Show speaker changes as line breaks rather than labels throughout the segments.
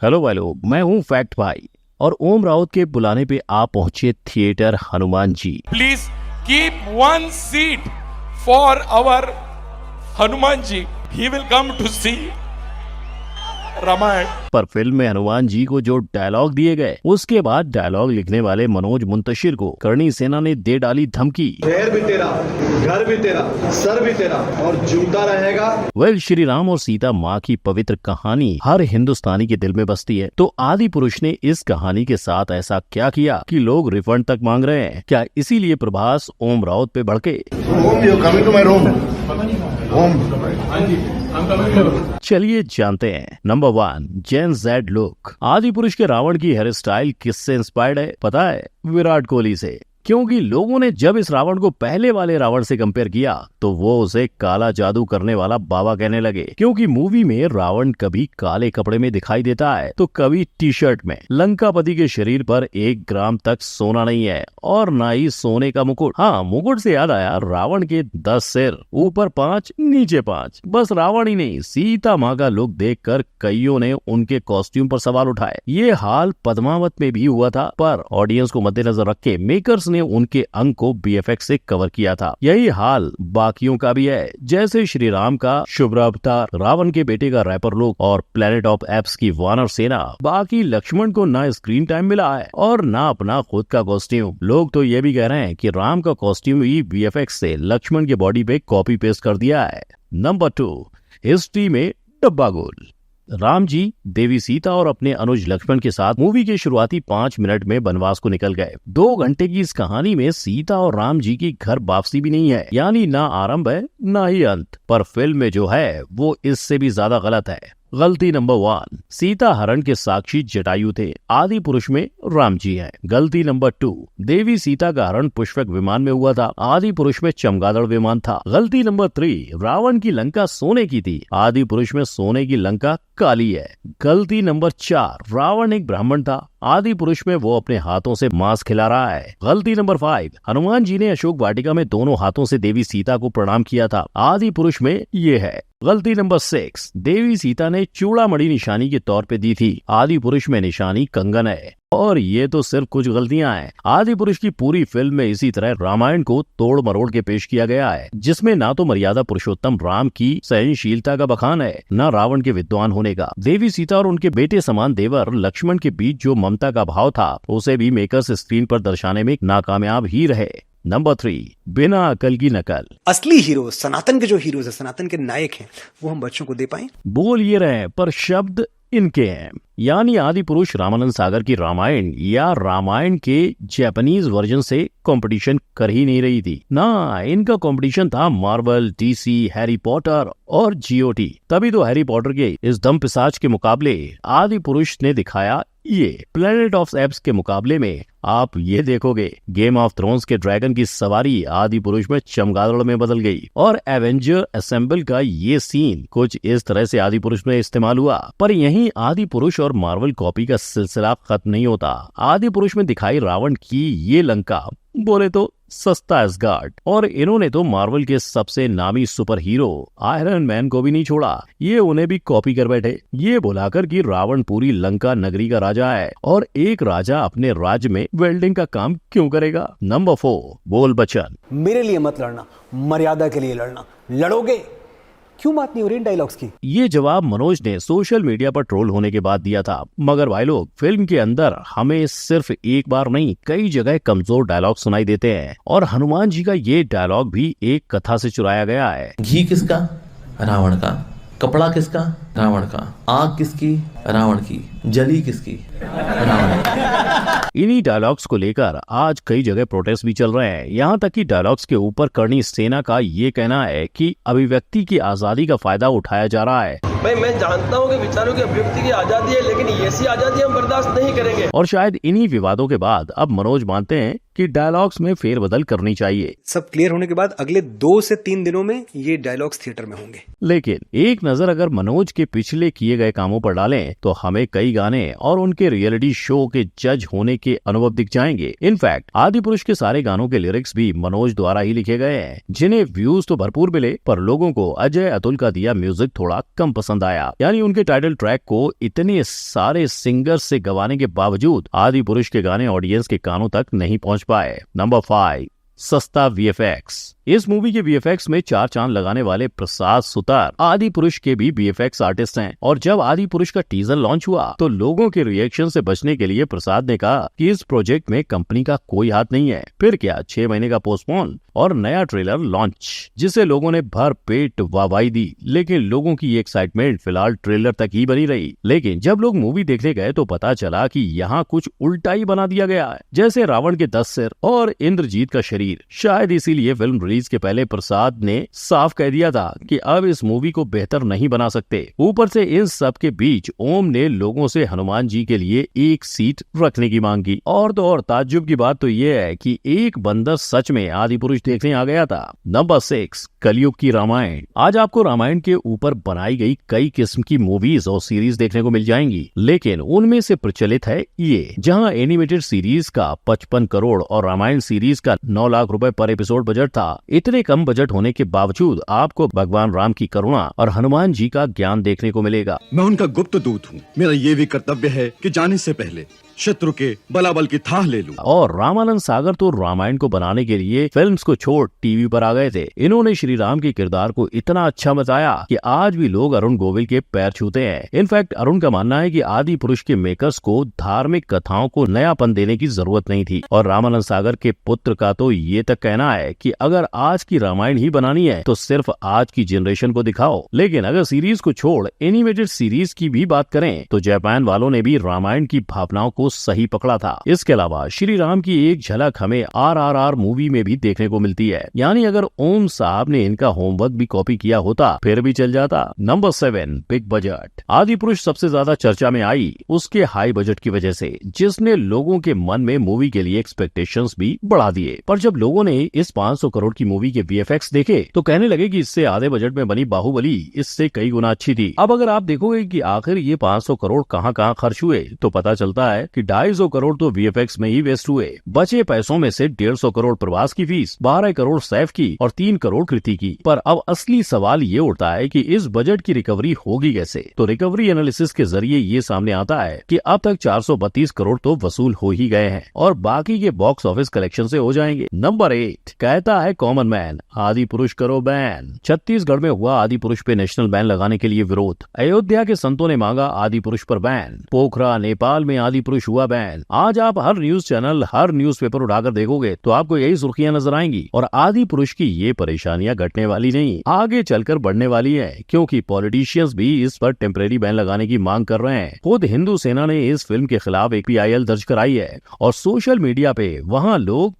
Hello भाई लोग, मैं हूँ फैक्ट भाई और ओम राउत के बुलाने पे आप पहुंचे theatre Hanuman ji.
Please keep one seat for our Hanuman ji, he will come to see Ramayan.
पर फिल्म में हनुमान जी को जो डायलॉग दिए गए, उसके बाद डायलॉग लिखने वाले मनोज मुंतशिर को करणी सेना ने दे डाली धमकी।
शहर भी तेरा, घर भी तेरा, सर भी तेरा और जूता रहेगा।
वेल, श्री राम और सीता माँ की पवित्र कहानी हर हिंदुस्तानी के दिल में बसती है, तो आदि पुरुष ने इस कहानी के साथ ऐसा क्या किया कि लोग रिफंड तक मांग रहे हैं? क्या इसीलिए प्रभास ओम राउत पे भड़के? चलिए जानते हैं। नंबर 1, जेन जेड लुक। आदि पुरुष के रावण की हेयर स्टाइल किससे इंस्पायर्ड है पता है? विराट कोहली से। क्योंकि लोगों ने जब इस रावण को पहले वाले रावण से कंपेयर किया तो वो उसे काला जादू करने वाला बाबा कहने लगे। क्योंकि मूवी में रावण कभी काले कपड़े में दिखाई देता है तो कभी टी शर्ट में। लंकापति के शरीर पर 1 ग्राम तक सोना नहीं है और ना ही सोने का मुकुट। हाँ, मुकुट से याद आया, रावण के 10 सिर, ऊपर 5 नीचे 5। बस रावण ही नहीं, सीता माँ का लुक देखकर कईयों ने उनके कॉस्ट्यूम पर सवाल उठाए। ये हाल पद्मावत में भी हुआ था, पर ऑडियंस को मद्देनजर रख के मेकर्स ने उनके अंग को बीएफएक्स से कवर किया था। यही हाल बाकियों का भी है, जैसे श्री राम का शुभ्र अवतार, रावण के बेटे का रैपर लुक और प्लेनेट ऑफ एप्स की वानर सेना। बाकी लक्ष्मण को ना स्क्रीन टाइम मिला है और ना अपना खुद का कॉस्ट्यूम। लोग तो ये भी कह रहे हैं कि राम का कॉस्ट्यूम ही बीएफएक्स से लक्ष्मण के बॉडी पे कॉपी पेस्ट कर दिया है। नंबर 2, हिस्ट्री में डब्बा गोल। राम जी, देवी सीता और अपने अनुज लक्ष्मण के साथ मूवी के शुरुआती 5 मिनट में वनवास को निकल गए। 2 घंटे की इस कहानी में सीता और राम जी की घर वापसी भी नहीं है, यानी ना आरंभ है ना ही अंत। पर फिल्म में जो है वो इससे भी ज्यादा गलत है। गलती नंबर 1, सीता हरण के साक्षी जटायु थे, आदि पुरुष में राम जी हैं। गलती नंबर 2, देवी सीता का हरण पुष्पक विमान में हुआ था, आदि पुरुष में चमगादड़ विमान था। गलती नंबर 3, रावण की लंका सोने की थी, आदि पुरुष में सोने की लंका काली है। गलती नंबर 4, रावण एक ब्राह्मण था, आदि पुरुष में वो अपने हाथों से मांस खिला रहा है। गलती नंबर 5, हनुमान जी ने अशोक वाटिका में दोनों हाथों से देवी सीता को प्रणाम किया था, आदि पुरुष में ये है। गलती नंबर 6, देवी सीता ने चूड़ामणि निशानी के तौर पे दी थी, आदि पुरुष में निशानी कंगन है। और ये तो सिर्फ कुछ गलतियां हैं। आदि पुरुष की पूरी फिल्म में इसी तरह रामायण को तोड़ मरोड़ के पेश किया गया है, जिसमें ना तो मर्यादा पुरुषोत्तम राम की सहनशीलता का बखान है, न रावण के विद्वान होने का। देवी सीता और उनके बेटे समान देवर लक्ष्मण के बीच जो ममता का भाव था, उसे भी मेकर्स स्क्रीन पर दर्शाने में नाकामयाब ही रहे। नंबर 3, बिना अकल की नकल।
असली हीरो, सनातन के जो हीरोज है, सनातन के नायक हैं, वो हम बच्चों को दे पाए?
बोल ये रहे पर शब्द इनके हैं। यानी आदि पुरुष रामानंद सागर की रामायण या रामायण के जापानीज वर्जन से कंपटीशन कर ही नहीं रही थी ना, इनका कंपटीशन था मार्वल, डीसी, हैरी पॉटर और जीओटी। तभी तो हैरी पॉटर के इस दम पिशाच के मुकाबले आदि पुरुष ने दिखाया ये। प्लेनेट ऑफ एप्स के मुकाबले में आप ये देखोगे, गेम ऑफ थ्रोन्स के ड्रैगन की सवारी आदि पुरुष में चमगादड़ में बदल गई। और एवेंजर असेंबल का ये सीन कुछ इस तरह से आदि पुरुष में इस्तेमाल हुआ। पर यहीं आदि पुरुष और मार्वल कॉपी का सिलसिला खत्म नहीं होता। आदि पुरुष में दिखाई रावण की ये लंका बोले तो सस्ता एसगार्ड, और इन्होंने तो मार्वल के सबसे नामी सुपर हीरो आयरन मैन को भी नहीं छोड़ा, ये उन्हें भी कॉपी कर बैठे, ये बुलाकर कि रावण पूरी लंका नगरी का राजा है और एक राजा अपने राज्य में वेल्डिंग का काम क्यों करेगा। नंबर 4, बोल बच्चन।
मेरे लिए मत लड़ना, मर्यादा के लिए लड़ना। लड़ोगे क्यों बात नहीं हो रही इन डायलॉग्स की?
ये जवाब मनोज ने सोशल मीडिया पर ट्रोल होने के बाद दिया था। मगर भाई लोग, फिल्म के अंदर हमें सिर्फ एक बार नहीं, कई जगह कमजोर डायलॉग सुनाई देते हैं और हनुमान जी का ये डायलॉग भी एक कथा से चुराया गया है।
घी किसका? रावण का। कपड़ा किसका? रावण का। आग किसकी? रावण की। जली किसकी? रावण की।
इन्हीं डायलॉग्स को लेकर आज कई जगह प्रोटेस्ट भी चल रहे हैं। यहाँ तक कि डायलॉग्स के ऊपर करणी सेना का ये कहना है कि अभिव्यक्ति की आजादी का फायदा उठाया जा रहा है।
भाई, मैं जानता हूँ कि विचारों की अभिव्यक्ति की आजादी है, लेकिन ऐसी आजादी हम बर्दाश्त नहीं करेंगे।
और शायद इन्हीं विवादों के बाद अब मनोज मानते हैं कि डायलॉग्स में फेरबदल करनी चाहिए।
सब क्लियर होने के बाद अगले 2 से 3 दिनों में ये डायलॉग्स थिएटर में होंगे।
लेकिन एक नजर अगर मनोज के पिछले किए गए कामों पर डालें तो हमें कई गाने और उनके रियलिटी शो के जज होने के अनुभव दिख जाएंगे। इनफैक्ट आदिपुरुष के सारे गानों के लिरिक्स भी मनोज द्वारा ही लिखे गए हैं, जिन्हें व्यूज तो भरपूर मिले पर लोगों को अजय अतुल का दिया म्यूजिक थोड़ा कम पसंद आया। यानी उनके टाइटल ट्रैक को इतने सारे सिंगर्स से गवाने के बावजूद आदिपुरुष के गाने ऑडियंस के कानों तक नहीं पहुंच पाए। नंबर 5, सस्ता वीएफएक्स। इस मूवी के वीएफएक्स में 4 चांद लगाने वाले प्रसाद सुतार आदिपुरुष के भी वीएफएक्स आर्टिस्ट हैं। और जब आदिपुरुष का टीजर लॉन्च हुआ तो लोगों के रिएक्शन से बचने के लिए प्रसाद ने कहा कि इस प्रोजेक्ट में कंपनी का कोई हाथ नहीं है। फिर क्या 6 महीने का पोस्टपोन और नया ट्रेलर लॉन्च, जिसे लोगों ने भर पेट वाहवाही दी। लेकिन लोगों की एक्साइटमेंट फिलहाल ट्रेलर तक ही बनी रही। लेकिन जब लोग मूवी देखने गए तो पता चला कि यहाँ कुछ उल्टा ही बना दिया गया है, जैसे रावण के 10 सिर और इंद्रजीत का शरीर। शायद इसीलिए फिल्म रिलीज के पहले प्रसाद ने साफ कह दिया था कि अब इस मूवी को बेहतर नहीं बना सकते। ऊपर से इन सब के बीच ओम ने लोगों से हनुमान जी के लिए एक सीट रखने की मांग की। और तो और ताज्जुब की बात तो ये है कि एक बंदर सच में आदिपुरुष देखने आ गया था। नंबर 6, कलयुग की रामायण। आज आपको रामायण के ऊपर बनाई गई कई किस्म की मूवीज और सीरीज देखने को मिल जाएंगी, लेकिन उनमें से प्रचलित है ये, जहां एनिमेटेड सीरीज का 55 करोड़ और रामायण सीरीज का 9 लाख रुपए पर एपिसोड बजट था। इतने कम बजट होने के बावजूद आपको भगवान राम की करुणा और हनुमान जी का ज्ञान देखने को मिलेगा।
मैं उनका गुप्त दूत हूँ। मेरा ये भी कर्तव्य है कि जाने से पहले शत्रु के बलाबल की थाह ले लूं।
और रामानंद सागर तो रामायण को बनाने के लिए फिल्म्स को छोड़ टीवी पर आ गए थे। इन्होंने श्री राम के किरदार को इतना अच्छा बताया कि आज भी लोग अरुण गोविल के पैर छूते हैं। इनफैक्ट अरुण का मानना है कि आदि पुरुष के मेकर्स को धार्मिक कथाओं को नयापन देने की जरूरत नहीं थी। और रामानंद सागर के पुत्र का तो ये तक कहना है कि अगर आज की रामायण ही बनानी है तो सिर्फ आज की जनरेशन को दिखाओ। लेकिन अगर सीरीज को छोड़ एनिमेटेड सीरीज की भी बात करें तो जापान वालों ने भी रामायण की भावनाओं को सही पकड़ा था। इसके अलावा श्री राम की एक झलक हमें RRR मूवी में भी देखने को मिलती है। यानी अगर ओम साहब ने इनका होमवर्क भी कॉपी किया होता फिर भी चल जाता। Number 7, big budget. आदि पुरुष सबसे ज्यादा चर्चा में आई उसके हाई बजट की वजह से, जिसने लोगों के मन में मूवी के लिए एक्सपेक्टेशंस भी बढ़ा दिए। पर जब लोगों ने इस 500 करोड़ की मूवी के VFX देखे तो कहने लगे कि इससे आधे बजट में बनी बाहुबली इससे कई गुना अच्छी थी। अब अगर आप देखोगे कि आखिर ये 500 करोड़ कहाँ खर्च हुए तो पता चलता है कि 250 करोड़ तो VFX में ही वेस्ट हुए। बचे पैसों में से 150 करोड़ प्रवास की फीस, 12 करोड़ सैफ की और 3 करोड़ कृति की। पर अब असली सवाल ये उठता है कि इस बजट की रिकवरी होगी कैसे। तो रिकवरी एनालिसिस के जरिए ये सामने आता है कि अब तक 432 करोड़ तो वसूल हो ही गए हैं और बाकी के बॉक्स ऑफिस कलेक्शन से हो जाएंगे। नंबर 8, कहता है कॉमन मैन, आदि पुरुष करो बैन। छत्तीसगढ़ में हुआ आदि पुरुष पे नेशनल बैन लगाने के लिए विरोध। अयोध्या के संतों ने मांगा आदि पुरुष पर बैन। पोखरा नेपाल में आदि पुरुष हुआ बैन। आज आप हर न्यूज चैनल, हर न्यूज़पेपर उठाकर देखोगे तो आपको यही सुर्खियां नजर आएंगी। और आदि पुरुष की ये परेशानियां घटने वाली नहीं, आगे चलकर बढ़ने वाली है, क्योंकि पॉलिटिशियंस भी इस पर टेम्परेरी बैन लगाने की मांग कर रहे हैं। खुद हिंदू सेना ने इस फिल्म के खिलाफ एक PIL दर्ज कराई है और सोशल मीडिया पे वहाँ लोग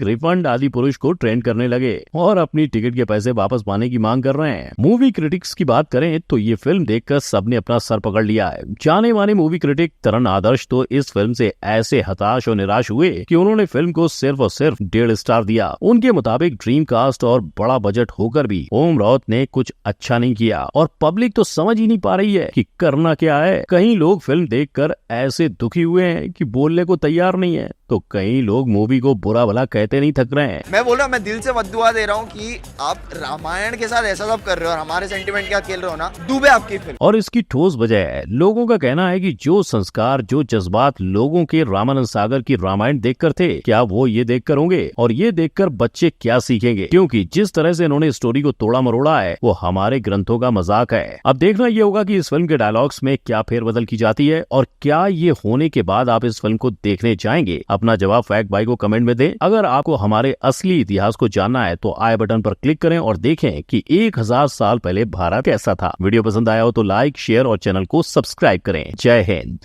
#रिफंड आदि पुरुष को ट्रेंड करने लगे और अपनी टिकट के पैसे वापस पाने की मांग कर रहे हैं। मूवी क्रिटिक्स की बात करें तो ये फिल्म देखकर सबने अपना सर पकड़ लिया है। जाने माने मूवी क्रिटिक तरन आदर्श तो इस फिल्म से ऐसे हताश और निराश हुए कि उन्होंने फिल्म को सिर्फ और सिर्फ 1.5 स्टार दिया। उनके मुताबिक ड्रीम कास्ट और बड़ा बजट होकर भी ओम राउत ने कुछ अच्छा नहीं किया और पब्लिक तो समझ ही नहीं पा रही है कि करना क्या है। कई लोग फिल्म देखकर ऐसे दुखी हुए हैं कि बोलने को तैयार नहीं है, तो कई लोग मूवी को बुरा भला कहते नहीं थक रहे हैं।
मैं बोल रहा हूँ, मैं दिल से बद्दुआ दे रहा हूँ कि आप रामायण के साथ ऐसा सब कर रहे हो और हमारे सेंटिमेंट क्या खेल रहे हो ना, डूबे आपकी फिल्म।
और इसकी ठोस वजह है, लोगों का कहना है कि जो संस्कार, जो जज्बात लोगों के रामानंद सागर की रामायण देखकर थे, क्या वो ये देखकर होंगे? और ये देखकर बच्चे क्या सीखेंगे? क्योंकि जिस तरह से इन्होंने स्टोरी को तोड़ा मरोड़ा है वो हमारे ग्रंथों का मजाक है। अब देखना ये होगा कि इस फिल्म के डायलॉग्स में क्या फेरबदल की जाती है और क्या ये होने के बाद आप इस फिल्म को देखने जाएंगे। अपना जवाब फैक्ट भाई को कमेंट में दें। अगर आपको हमारे असली इतिहास को जानना है तो आई बटन पर क्लिक करें और देखें कि 1000 साल पहले भारत कैसा था। वीडियो पसंद आया हो तो लाइक, शेयर और चैनल को सब्सक्राइब करें। जय हिंद।